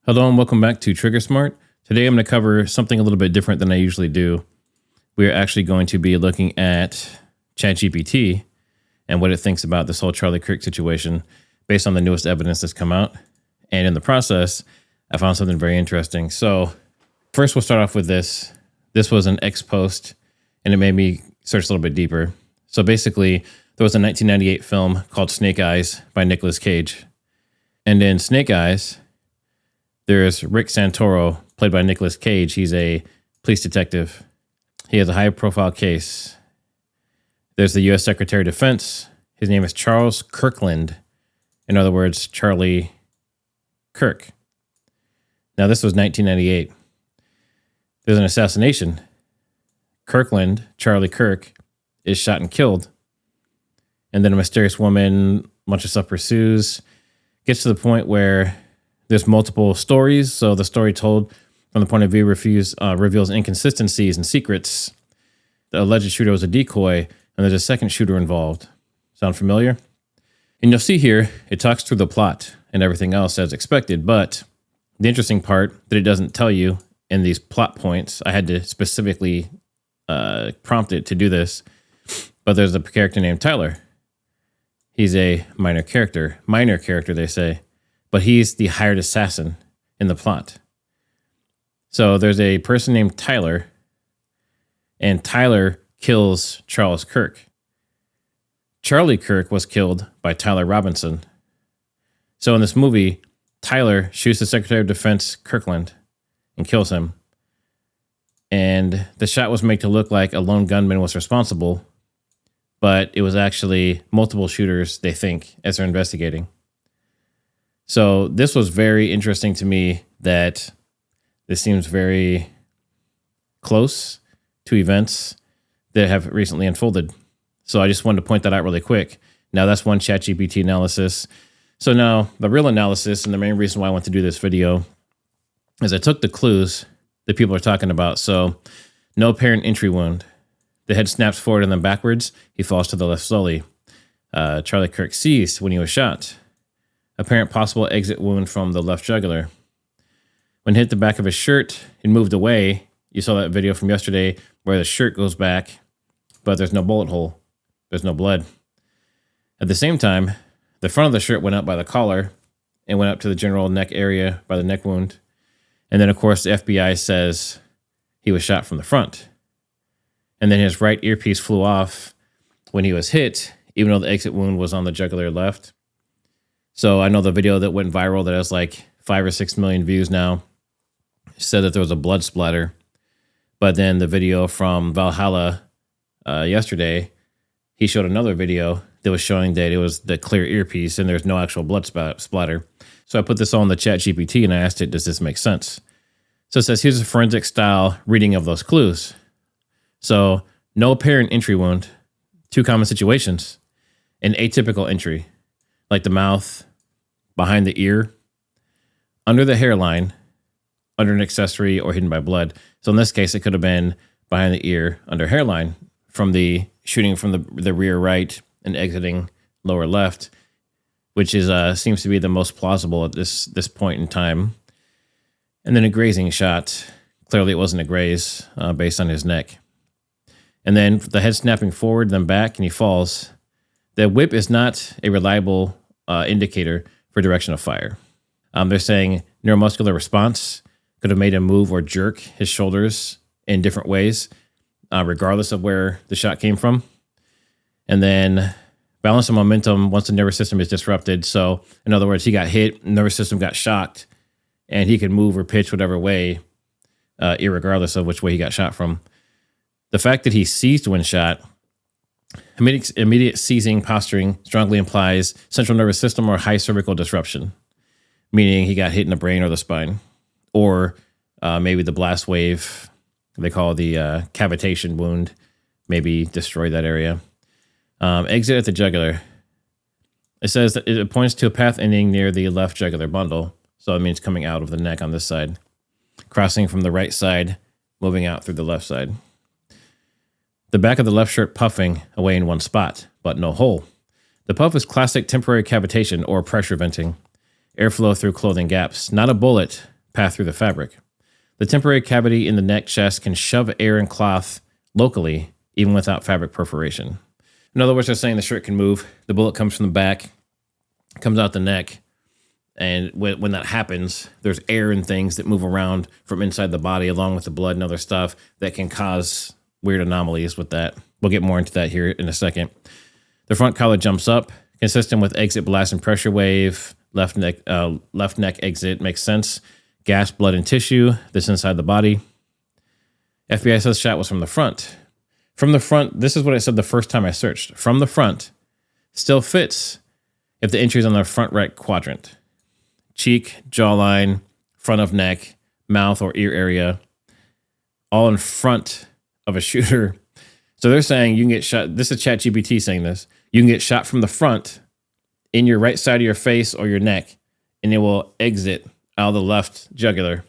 Hello and welcome back to TriggerSmart. Today I'm going to cover something a little bit different than I usually do. We're actually going to be looking at ChatGPT and what it thinks about this whole Charlie Kirk situation based on the newest evidence that's come out. And in the process, I found something very interesting. So first we'll start off with this. This was an X post and it made me search a little bit deeper. So basically there was a 1998 film called Snake Eyes by Nicolas Cage. And in Snake Eyes, there's Rick Santoro, played by Nicolas Cage. He's a police detective. He has a high-profile case. There's the U.S. Secretary of Defense. His name is Charles Kirkland. In other words, Charlie Kirk. Now, this was 1998. There's an assassination. Kirkland, Charlie Kirk, is shot and killed. And then a mysterious woman, a bunch of stuff pursues, gets to the point where there's multiple stories. So the story told from the point of view reveals inconsistencies and secrets. The alleged shooter was a decoy, and there's a second shooter involved. Sound familiar? And you'll see here, it talks through the plot and everything else as expected. But the interesting part that it doesn't tell you in these plot points, I had to specifically prompt it to do this. But there's a character named Tyler. He's a minor character, they say. But he's the hired assassin in the plot. So there's a person named Tyler, and Tyler kills Charles Kirk. Charlie Kirk was killed by Tyler Robinson. So in this movie, Tyler shoots the Secretary of Defense, Kirkland, and kills him. And the shot was made to look like a lone gunman was responsible, but it was actually multiple shooters, they think, as they're investigating. So this was very interesting to me that this seems very close to events that have recently unfolded. So I just wanted to point that out really quick. Now that's one ChatGPT analysis. So now the real analysis, and the main reason why I want to do this video, is I took the clues that people are talking about. So no apparent entry wound. The head snaps forward and then backwards. He falls to the left slowly. Charlie Kirk seized when he was shot. Apparent possible exit wound from the left jugular. When hit the back of his shirt, it moved away. You saw that video from yesterday where the shirt goes back, but there's no bullet hole. There's no blood. At the same time, the front of the shirt went up by the collar and went up to the general neck area by the neck wound. And then, of course, the FBI says he was shot from the front. And then his right earpiece flew off when he was hit, even though the exit wound was on the jugular left. So I know the video that went viral that has like 5 or 6 million views now said that there was a blood splatter. But then the video from Valhalla yesterday, he showed another video that was showing that it was the clear earpiece and there's no actual blood splatter. So I put this on the ChatGPT and I asked it, does this make sense? So it says, here's a forensic style reading of those clues. So no apparent entry wound, 2 common situations, an atypical entry, like the mouth, behind the ear, under the hairline, under an accessory, or hidden by blood. So in this case, it could have been behind the ear, under hairline, from the shooting from the rear right and exiting lower left, which is seems to be the most plausible at this point in time. And then a grazing shot. Clearly it wasn't a graze based on his neck. And then the head snapping forward, then back, and he falls. The whip is not a reliable indicator for direction of fire. They're saying neuromuscular response could have made him move or jerk his shoulders in different ways, regardless of where the shot came from. And then balance and momentum once the nervous system is disrupted. So in other words, he got hit, nervous system got shocked, and he could move or pitch whatever way, irregardless of which way he got shot from. The fact that he seized when shot, immediate seizing posturing strongly implies central nervous system or high cervical disruption, meaning he got hit in the brain or the spine, or maybe the blast wave, they call the cavitation wound, maybe destroyed that area. Exit at the jugular. It says that it points to a path ending near the left jugular bundle, so it means coming out of the neck on this side, crossing from the right side, moving out through the left side. The back of the left shirt puffing away in one spot, but no hole. The puff is classic temporary cavitation or pressure venting. Airflow through clothing gaps. Not a bullet, path through the fabric. The temporary cavity in the neck chest can shove air and cloth locally, even without fabric perforation. In other words, they're saying the shirt can move. The bullet comes from the back, comes out the neck, and when that happens, there's air and things that move around from inside the body, along with the blood and other stuff that can cause weird anomalies with that. We'll get more into that here in a second. The front collar jumps up, consistent with exit blast and pressure wave. Left neck exit makes sense. Gas, blood, and tissue that's inside the body. FBI says shot was from the front. From the front, this is what I said the first time I searched. From the front, still fits if the entry is on the front right quadrant. Cheek, jawline, front of neck, mouth or ear area, all in front of a shooter. So they're saying you can get shot. This is ChatGPT saying this. You can get shot from the front in your right side of your face or your neck, and it will exit out of the left jugular.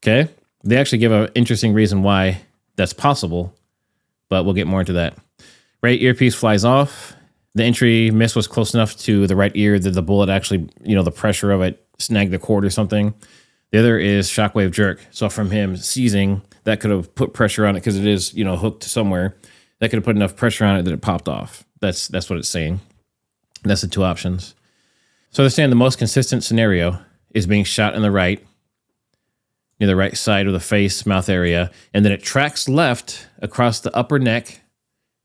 Okay? They actually give an interesting reason why that's possible, but we'll get more into that. Right earpiece flies off. The entry miss was close enough to the right ear that the bullet actually, the pressure of it snagged the cord or something. The other is shockwave jerk. So from him seizing, that could have put pressure on it because it is, hooked somewhere. That could have put enough pressure on it that it popped off. That's what it's saying. That's the two options. So they're saying the most consistent scenario is being shot in the right, near the right side of the face, mouth area, and then it tracks left across the upper neck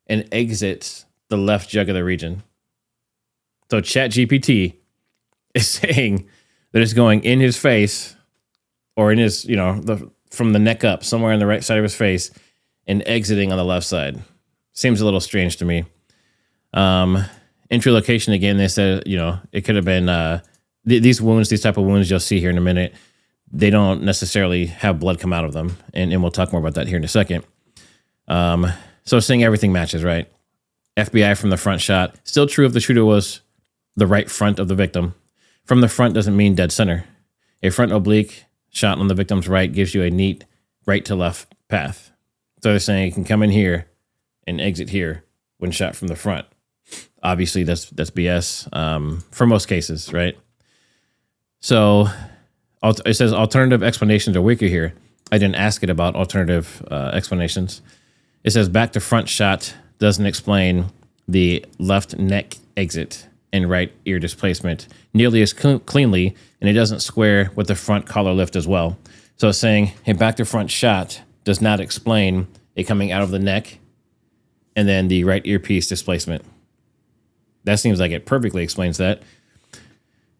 and exits the left jugular region. So ChatGPT is saying that it's going in his face or in his, from the neck up, somewhere on the right side of his face and exiting on the left side. Seems a little strange to me. Entry location, again, they said, it could have been these wounds, these type of wounds you'll see here in a minute. They don't necessarily have blood come out of them. And we'll talk more about that here in a second. So seeing everything matches, right? FBI from the front shot. Still true if the shooter was the right front of the victim. From the front doesn't mean dead center. A front oblique shot on the victim's right gives you a neat right to left path. So they're saying you can come in here and exit here when shot from the front. Obviously, that's BS for most cases, right? So it says alternative explanations are weaker here. I didn't ask it about alternative explanations. It says back to front shot doesn't explain the left neck exit and right ear displacement nearly as cleanly, and it doesn't square with the front collar lift as well. So it's saying a back to front shot does not explain it coming out of the neck and then the right earpiece displacement. That seems like it perfectly explains that.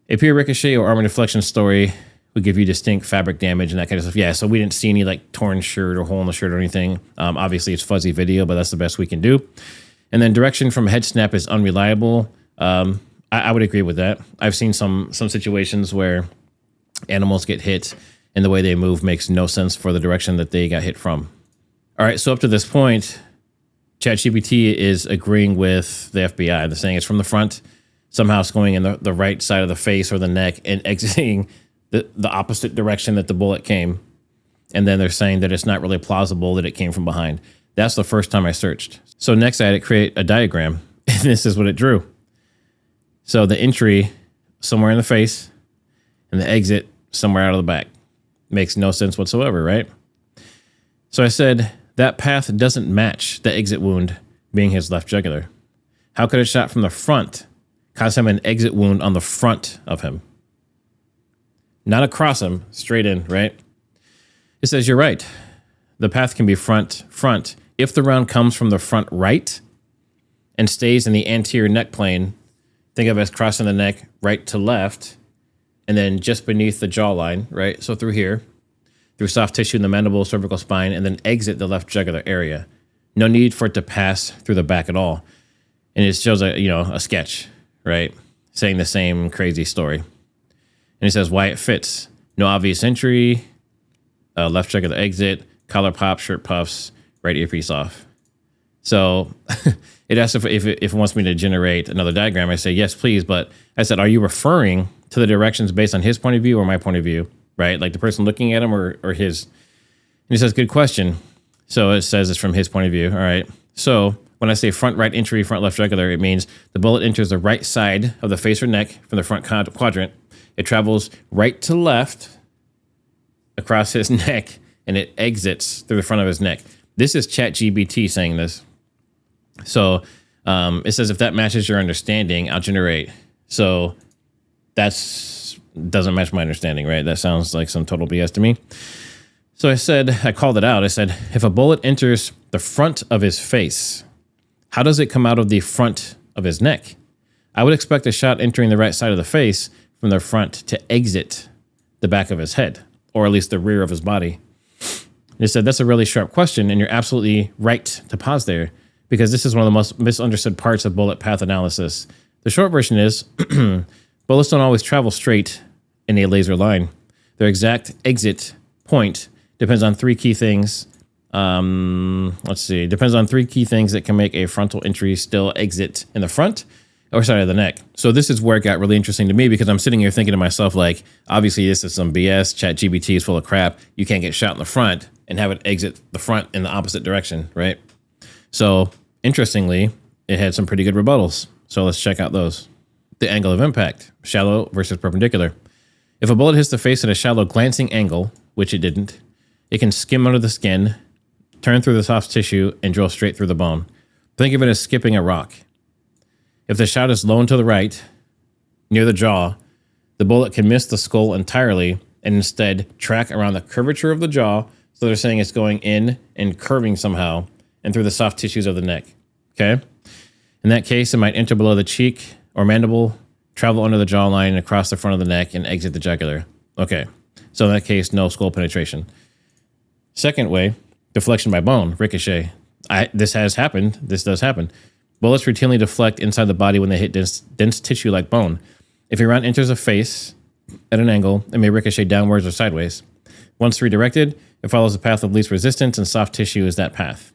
A pure ricochet or armor deflection story would give you distinct fabric damage and that kind of stuff. Yeah, so we didn't see any like torn shirt or hole in the shirt or anything. Obviously, it's fuzzy video, but that's the best we can do. And then direction from head snap is unreliable. I would agree with that. I've seen some situations where animals get hit and the way they move makes no sense for the direction that they got hit from. All right, so up to this point, ChatGPT is agreeing with the FBI. They're saying it's from the front. Somehow it's going in the right side of the face or the neck and exiting the opposite direction that the bullet came. And then they're saying that it's not really plausible that it came from behind. That's the first time I searched. So next I had to create a diagram, and this is what it drew. So the entry somewhere in the face and the exit somewhere out of the back. Makes no sense whatsoever, right? So I said that path doesn't match the exit wound being his left jugular. How could a shot from the front cause him an exit wound on the front of him? Not across him, straight in, right? It says you're right. The path can be front. If the round comes from the front right and stays in the anterior neck plane, think of it as crossing the neck right to left, and then just beneath the jawline, right? So through here, through soft tissue in the mandible, cervical spine, and then exit the left jugular area. No need for it to pass through the back at all. And it shows a sketch, right? Saying the same crazy story. And it says why it fits. No obvious entry, left jugular exit, collar pop, shirt puffs, right earpiece off. So it asks if it wants me to generate another diagram. I say, yes, please. But I said, are you referring to the directions based on his point of view or my point of view, right? Like the person looking at him or his? And he says, good question. So it says it's from his point of view. All right. So when I say front right entry, front left jugular, it means the bullet enters the right side of the face or neck from the front quadrant. It travels right to left across his neck and it exits through the front of his neck. This is ChatGPT saying this. So it says, if that matches your understanding, I'll generate. So doesn't match my understanding, right? That sounds like some total BS to me. So I called it out. I said, if a bullet enters the front of his face, how does it come out of the front of his neck? I would expect a shot entering the right side of the face from the front to exit the back of his head, or at least the rear of his body. They said, that's a really sharp question, and you're absolutely right to pause there, because this is one of the most misunderstood parts of bullet path analysis. The short version is, bullets don't always travel straight in a laser line. Their exact exit point depends on three key things. Depends on three key things that can make a frontal entry still exit in the front or side of the neck. So this is where it got really interesting to me, because I'm sitting here thinking to myself, like, obviously this is some BS. ChatGPT is full of crap. You can't get shot in the front and have it exit the front in the opposite direction, right? So interestingly, it had some pretty good rebuttals. So let's check out those. The angle of impact, shallow versus perpendicular. If a bullet hits the face at a shallow glancing angle, which it didn't, it can skim under the skin, turn through the soft tissue, and drill straight through the bone. Think of it as skipping a rock. If the shot is low and to the right, near the jaw, the bullet can miss the skull entirely and instead track around the curvature of the jaw. So they're saying it's going in and curving somehow and through the soft tissues of the neck. Okay? In that case, it might enter below the cheek or mandible, travel under the jawline and across the front of the neck and exit the jugular. Okay. So in that case, no skull penetration. Second way, deflection by bone, ricochet. This has happened. This does happen. Bullets routinely deflect inside the body when they hit dense tissue like bone. If a round enters a face at an angle, it may ricochet downwards or sideways. Once redirected, it follows the path of least resistance, and soft tissue is that path.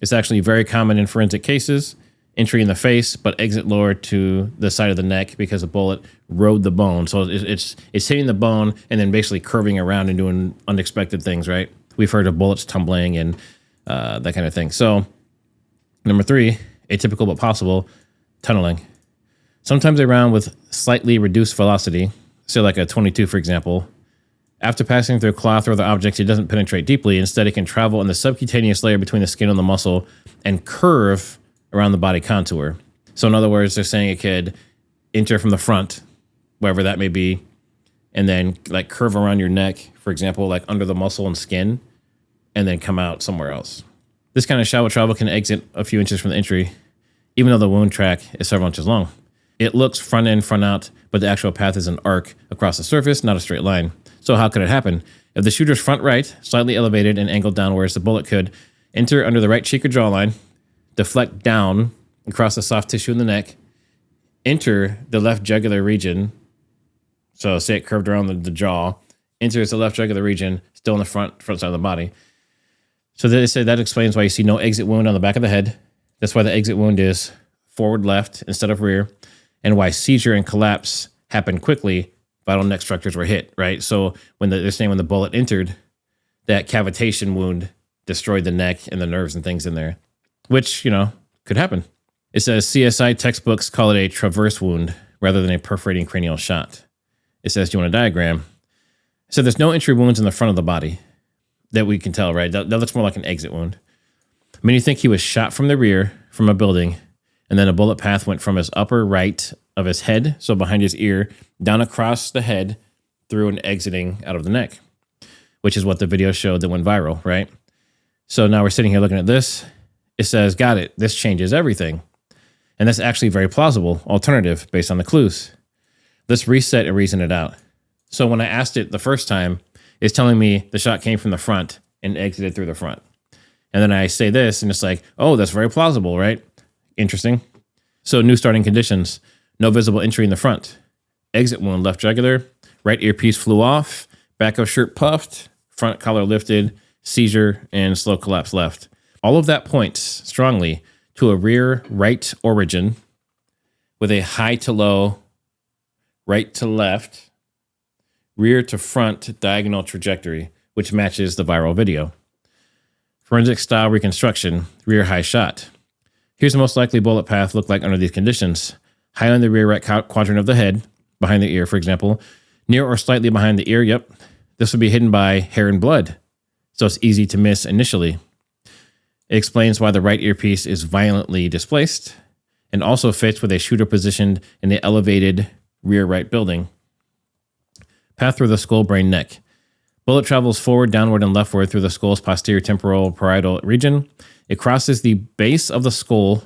It's actually very common in forensic cases, entry in the face, but exit lower to the side of the neck because the bullet rode the bone. So it's hitting the bone and then basically curving around and doing unexpected things, right? We've heard of bullets tumbling and that kind of thing. So number 3, atypical but possible, tunneling. Sometimes a round with slightly reduced velocity, say like a 22, for example, after passing through cloth or other objects, it doesn't penetrate deeply. Instead, it can travel in the subcutaneous layer between the skin and the muscle and curve around the body contour. So in other words, they're saying it could enter from the front, wherever that may be, and then like curve around your neck, for example, like under the muscle and skin, and then come out somewhere else. This kind of shallow travel can exit a few inches from the entry, even though the wound track is several inches long. It looks front in, front out, but the actual path is an arc across the surface, not a straight line. So how could it happen? If the shooter's front right, slightly elevated and angled downwards, the bullet could enter under the right cheek or jawline, deflect down across the soft tissue in the neck, enter the left jugular region. So say it curved around the jaw, enters the left jugular region, still in the front side of the body. So they say that explains why you see no exit wound on the back of the head. That's why the exit wound is forward left instead of rear, and why seizure and collapse happen quickly. Vital neck structures were hit, right? So they're saying when the bullet entered, that cavitation wound destroyed the neck and the nerves and things in there, which, could happen. It says CSI textbooks call it a traverse wound rather than a perforating cranial shot. It says, do you want a diagram? So there's no entry wounds in the front of the body that we can tell, right? That looks more like an exit wound. I mean, you think he was shot from the rear from a building, and then a bullet path went from his upper right of his head, so behind his ear, down across the head, through and exiting out of the neck, which is what the video showed that went viral, right? So now we're sitting here looking at this. It says, got it, this changes everything. And that's actually very plausible alternative based on the clues. Let's reset and reason it out. So when I asked it the first time, it's telling me the shot came from the front and exited through the front. And then I say this, and it's like, oh, that's very plausible, right? Interesting. So new starting conditions. No visible entry in the front. Exit wound, left jugular. Right earpiece flew off. Back of shirt puffed. Front collar lifted. Seizure and slow collapse left. All of that points strongly to a rear right origin with a high to low, right to left, rear to front diagonal trajectory, which matches the viral video. Forensic style reconstruction, rear high shot. Here's the most likely bullet path look like under these conditions. High on the rear right quadrant of the head, behind the ear, for example. Near or slightly behind the ear, yep. This would be hidden by hair and blood, so it's easy to miss initially. It explains why the right earpiece is violently displaced and also fits with a shooter positioned in the elevated rear right building. Path through the skull, brain, neck. Bullet travels forward, downward, and leftward through the skull's posterior temporal parietal region. It crosses the base of the skull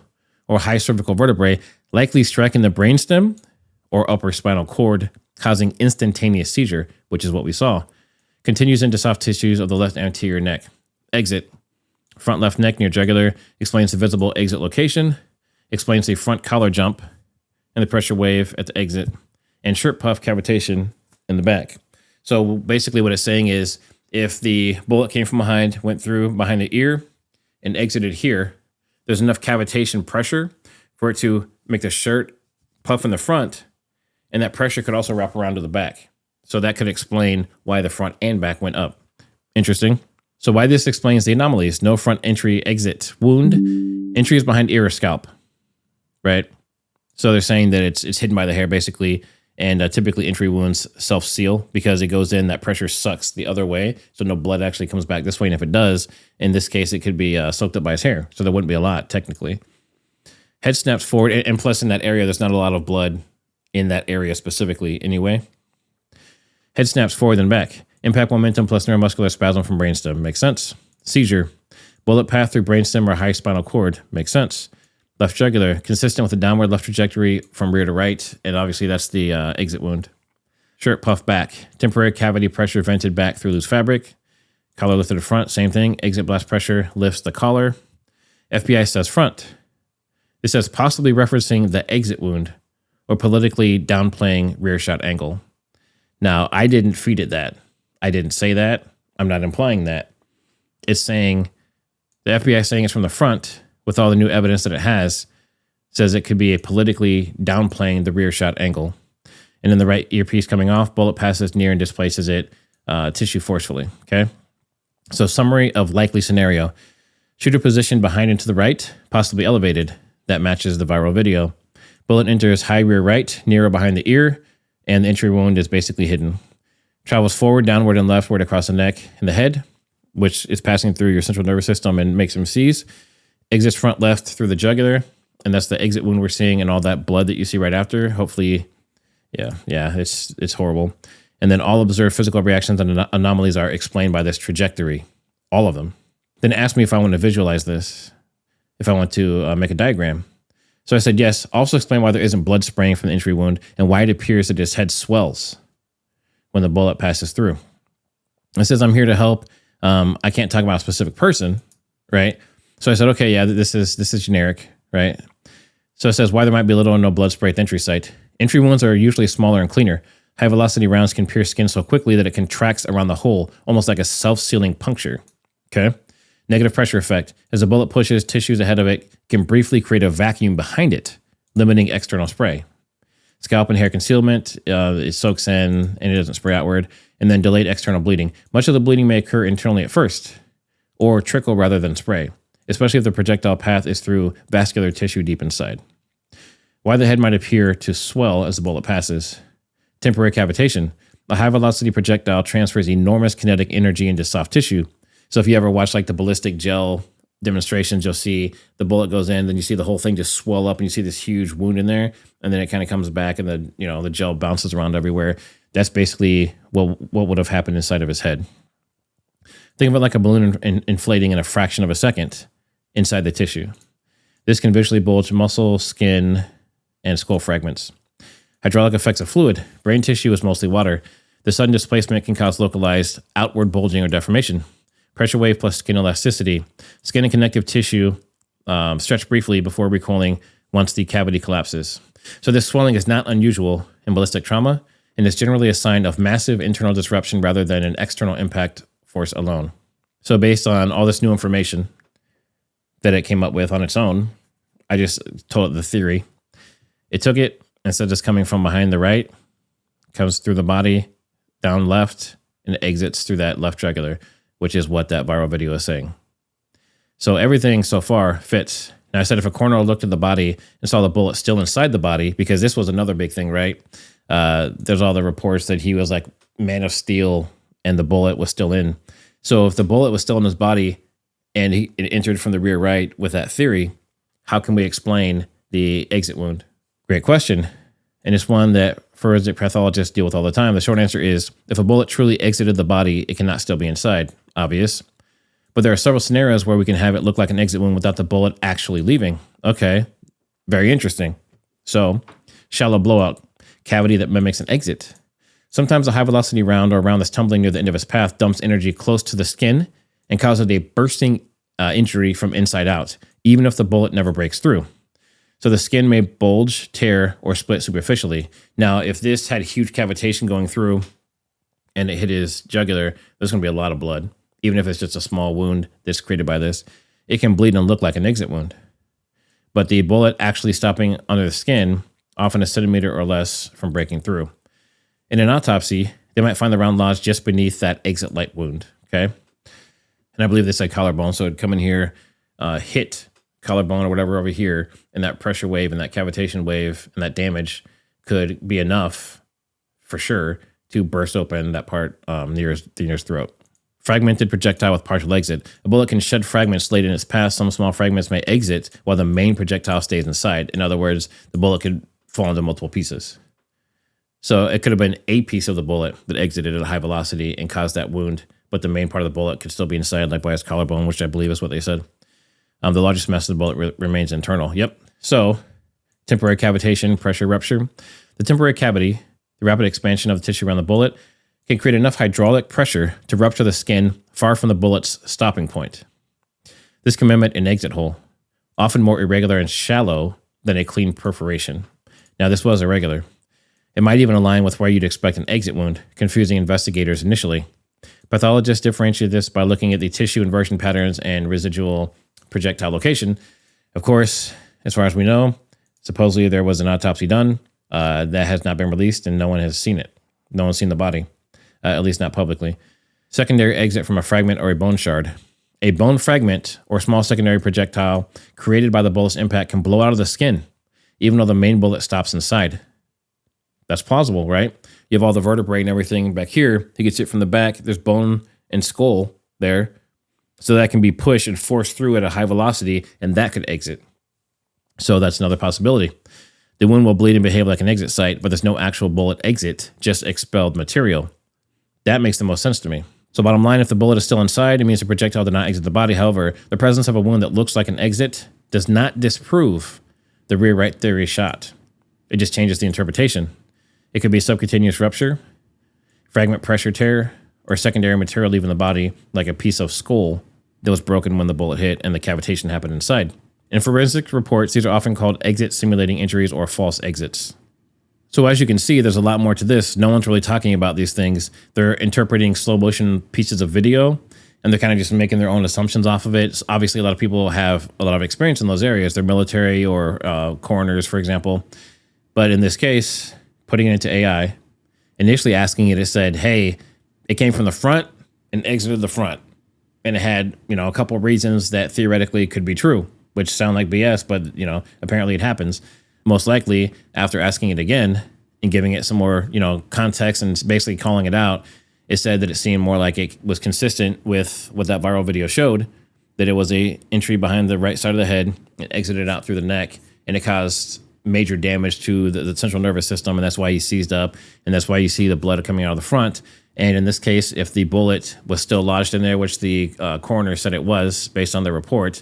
or high cervical vertebrae, likely striking the brainstem or upper spinal cord, causing instantaneous seizure, which is what we saw. Continues into soft tissues of the left anterior neck. Exit. Front left neck near jugular. Explains the visible exit location. Explains the front collar jump and the pressure wave at the exit. And shirt puff cavitation in the back. So basically what it's saying is if the bullet came from behind, went through behind the ear, and exited here, there's enough cavitation pressure for it to make the shirt puff in the front, and that pressure could also wrap around to the back. So that could explain why the front and back went up. Interesting. So why this explains the anomalies. No front entry exit wound. Entry is behind ear or scalp, right? So they're saying that it's hidden by the hair basically, and typically entry wounds self-seal because it goes in, that pressure sucks the other way, so no blood actually comes back this way. And if it does, in this case, it could be soaked up by his hair, so there wouldn't be a lot, technically. Head snaps forward, and plus in that area, there's not a lot of blood in that area specifically anyway. Head snaps forward and back. Impact momentum plus neuromuscular spasm from brainstem. Makes sense. Seizure. Bullet path through brainstem or high spinal cord. Makes sense. Left jugular, consistent with the downward left trajectory from rear to right, and obviously that's the exit wound. Shirt puff back, temporary cavity pressure vented back through loose fabric. Collar lifted to front, same thing. Exit blast pressure lifts the collar. FBI says front. This says possibly referencing the exit wound or politically downplaying rear shot angle. Now, I didn't feed it that. I didn't say that. I'm not implying that. It's saying, the FBI is saying it's from the front, with all the new evidence that it has, says it could be a politically downplaying the rear shot angle. And then the right earpiece coming off, bullet passes near and displaces it, tissue forcefully, okay? So summary of likely scenario. Shooter positioned behind and to the right, possibly elevated. That matches the viral video. Bullet enters high rear right, near or behind the ear, and the entry wound is basically hidden. Travels forward, downward, and leftward across the neck and the head, which is passing through your central nervous system and makes him seize. Exits front left through the jugular, and that's the exit wound we're seeing and all that blood that you see right after. Hopefully, yeah, it's horrible. And then all observed physical reactions and anomalies are explained by this trajectory, all of them. Then asked me if I want to visualize this, if I want to make a diagram. So I said yes. Also explain why there isn't blood spraying from the entry wound and why it appears that his head swells when the bullet passes through. It says I'm here to help. I can't talk about a specific person, right? So I said, okay, yeah, this is generic, right? So it says why there might be little or no blood spray at the entry site. Entry wounds are usually smaller and cleaner. High velocity rounds can pierce skin so quickly that it contracts around the hole, almost like a self-sealing puncture, okay? Negative pressure effect. As the bullet pushes, tissues ahead of it can briefly create a vacuum behind it, limiting external spray. Scalp and hair concealment, it soaks in and it doesn't spray outward. And then delayed external bleeding. Much of the bleeding may occur internally at first, or trickle rather than spray, especially if the projectile path is through vascular tissue deep inside. Why the head might appear to swell as the bullet passes. Temporary cavitation. A high-velocity projectile transfers enormous kinetic energy into soft tissue. So if you ever watch like the ballistic gel demonstrations, you'll see the bullet goes in, then you see the whole thing just swell up, and you see this huge wound in there, and then it kind of comes back, and the gel bounces around everywhere. That's basically what would have happened inside of his head. Think of it like a balloon inflating in a fraction of a second inside the tissue. This can visually bulge muscle, skin, and skull fragments. Hydraulic effects of fluid. Brain tissue is mostly water. The sudden displacement can cause localized outward bulging or deformation. Pressure wave plus skin elasticity. Skin and connective tissue stretch briefly before recoiling once the cavity collapses. So this swelling is not unusual in ballistic trauma and is generally a sign of massive internal disruption rather than an external impact force alone. So based on all this new information that it came up with on its own, I just told it the theory. It took it, instead of just coming from behind the right, comes through the body, down left, and exits through that left jugular, which is what that viral video is saying. So everything so far fits. Now I said if a coroner looked at the body and saw the bullet still inside the body, because this was another big thing, right? There's all the reports that he was like Man of Steel and the bullet was still in. So if the bullet was still in his body and it entered from the rear right with that theory, how can we explain the exit wound? Great question. And it's one that forensic pathologists deal with all the time. The short answer is, if a bullet truly exited the body, it cannot still be inside. Obvious. But there are several scenarios where we can have it look like an exit wound without the bullet actually leaving. Okay, very interesting. So, shallow blowout, cavity that mimics an exit. Sometimes a high velocity round or a round that's tumbling near the end of its path dumps energy close to the skin and causes a bursting injury from inside out, even if the bullet never breaks through. So the skin may bulge, tear, or split superficially. Now, if this had huge cavitation going through and it hit his jugular, there's going to be a lot of blood. Even if it's just a small wound that's created by this, it can bleed and look like an exit wound. But the bullet actually stopping under the skin, often a centimeter or less from breaking through. In an autopsy, they might find the round lodged just beneath that exit light wound, okay? And I believe they said collarbone, so it'd come in here, hit collarbone or whatever over here, and that pressure wave and that cavitation wave and that damage could be enough, for sure, to burst open that part near his throat. Fragmented projectile with partial exit. A bullet can shed fragments late in its path. Some small fragments may exit while the main projectile stays inside. In other words, the bullet could fall into multiple pieces. So it could have been a piece of the bullet that exited at a high velocity and caused that wound, but the main part of the bullet could still be inside, like by his collarbone, which I believe is what they said. The largest mass of the bullet remains internal. Yep. So temporary cavitation, pressure rupture. The temporary cavity, the rapid expansion of the tissue around the bullet, can create enough hydraulic pressure to rupture the skin far from the bullet's stopping point. This can mimic an exit hole, often more irregular and shallow than a clean perforation. Now, this was irregular. It might even align with where you'd expect an exit wound, confusing investigators initially. Pathologists differentiate this by looking at the tissue inversion patterns and residual projectile location. Of course, as far as we know, supposedly there was an autopsy done that has not been released and no one has seen it. No one's seen the body. At least not publicly. Secondary exit from a fragment or a bone shard. A bone fragment or small secondary projectile created by the bullet's impact can blow out of the skin, even though the main bullet stops inside. That's plausible, right? You have all the vertebrae and everything back here. He gets it from the back. There's bone and skull there. So that can be pushed and forced through at a high velocity, and that could exit. So that's another possibility. The wound will bleed and behave like an exit site, but there's no actual bullet exit, just expelled material. That makes the most sense to me. So bottom line, if the bullet is still inside, it means the projectile did not exit the body. However, the presence of a wound that looks like an exit does not disprove the rear right theory shot. It just changes the interpretation. It could be subcutaneous rupture, fragment pressure tear, or secondary material leaving the body, like a piece of skull that was broken when the bullet hit and the cavitation happened inside. In forensic reports, these are often called exit simulating injuries or false exits. So as you can see, there's a lot more to this. No one's really talking about these things. They're interpreting slow motion pieces of video, and they're kind of just making their own assumptions off of it. So obviously, a lot of people have a lot of experience in those areas. They're military or coroners, for example. But in this case, putting it into AI, initially asking it, it said, hey, it came from the front and exited the front. And it had, a couple of reasons that theoretically could be true, which sound like BS, but, apparently it happens. Most likely, after asking it again and giving it some more, context and basically calling it out, it said that it seemed more like it was consistent with what that viral video showed, that it was a entry behind the right side of the head, it exited out through the neck, and it caused major damage to the central nervous system, and that's why he seized up, and that's why you see the blood coming out of the front. And in this case, if the bullet was still lodged in there, which the coroner said it was, based on the report,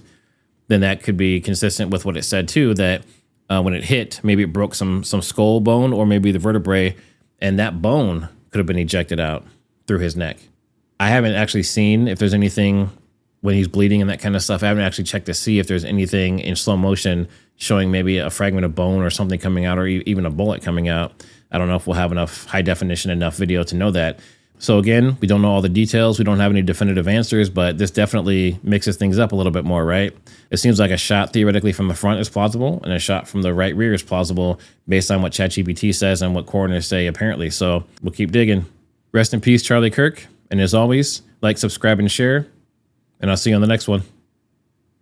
then that could be consistent with what it said too, that when it hit, maybe it broke some skull bone or maybe the vertebrae, and that bone could have been ejected out through his neck. I haven't actually seen if there's anything when he's bleeding and that kind of stuff. I haven't actually checked to see if there's anything in slow motion showing maybe a fragment of bone or something coming out or even a bullet coming out. I don't know if we'll have enough high definition enough video to know that. So again, we don't know all the details. We don't have any definitive answers, but this definitely mixes things up a little bit more, right? It seems like a shot theoretically from the front is plausible and a shot from the right rear is plausible based on what ChatGPT says and what coroners say apparently. So we'll keep digging. Rest in peace, Charlie Kirk. And as always, like, subscribe, and share. And I'll see you on the next one.